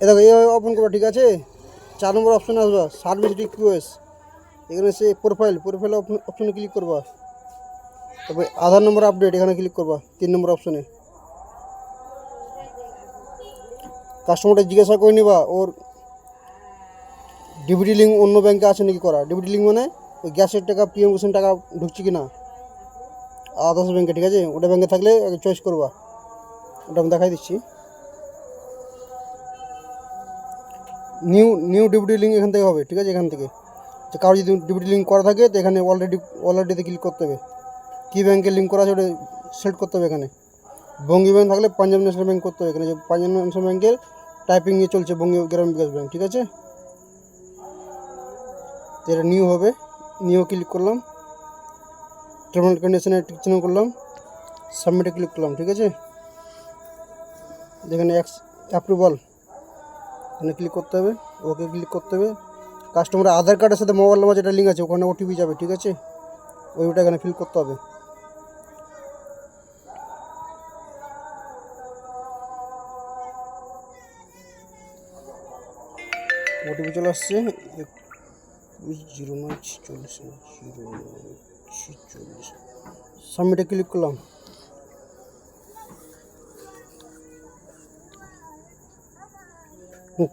এ দেখো এইভাবে ওপেন করবা, ঠিক আছে। 4 নম্বর অপশন আসবা সার্ভিস রিকোয়েস্ট, এখানে সে প্রোফাইল অপশনে ক্লিক করবা। তারপরে আধার নম্বর আপডেট এখানে ক্লিক করবা 3 নম্বর অপশনে। কাস্টমারটা জিজ্ঞাসা করে নিবা ওর ডিবিটি লিঙ্ক অন্য ব্যাংকে আছে নাকি করা। ডিবিটি লিঙ্ক মানে ওই গ্যাসের টাকা, পিএম কুসুম টাকা ঢুকছে কি না আদার্স ব্যাংকে, ঠিক আছে। ওটা ব্যাংকে থাকলে চয়েস করবা, ওটা আমি দেখাই দিচ্ছি। নিউ ডিবিটি লিঙ্ক এখান থেকে হবে, ঠিক আছে। এখান থেকে যে কারো যদি ডিবিটি লিঙ্ক করা থাকে তো এখানে অলরেডিতে ক্লিক করতে হবে। কী ব্যাংকে লিঙ্ক করা আছে ওটা সিলেক্ট করতে হবে। এখানে বঙ্গী ব্যাংক থাকলে পাঞ্জাব ন্যাশনাল ব্যাংক করতে হবে। এখানে যে পাঞ্জাব ন্যাশনাল ব্যাংকের টাইপিং নিয়ে চলছে বঙ্গী গ্রামীণ বিকাশ ব্যাংক, ঠিক আছে। তো এটা নিউ হবে, নিউ ক্লিক করলাম, টার্ম অ্যান্ড কন্ডিশনে টিক চিহ্ন করলাম, সাবমিটে ক্লিক করলাম, ঠিক আছে। যেখানে অ্যাপ্রুভাল এখানে ক্লিক করতে হবে, ওকে ক্লিক করতে হবে। কাস্টমারের আধার কার্ডের সাথে মোবাইল নাম্বার যেটা লিঙ্ক আছে ওখানে ওটিপি যাবে, ঠিক আছে। ওইটা এখানে ফিল করতে হবে। ওটিপি চলে আসছে 210946। সাবমিটে ক্লিক করলাম।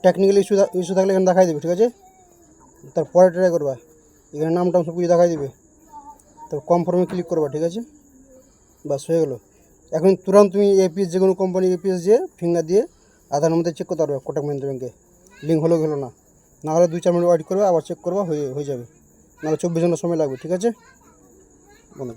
টেকনিক্যাল ইস্যু থাকলে এখানে দেখাই দেবে, ঠিক আছে। তারপরে ট্রাই করবা, এখানে নামটা সব কিছু দেখাই দেবে। তারপর কনফার্মে ক্লিক করবা, ঠিক আছে। বাস হয়ে গেলো। এখন তুরন্ত তুমি এপিএস যে কোনো কোম্পানি এপিএস দিয়ে ফিঙ্গার দিয়ে আধার নম্বর চেক করতে পারবে কোটাক মাহিন্দ্রা ব্যাংকে লিঙ্ক হলো গেলো না। না হলে 2-4 মিনিট ওয়েট করবে, আবার চেক করবা, হয়ে যাবে। নাহলে 24 ঘন্টা সময় লাগবে, ঠিক আছে। বন্ধ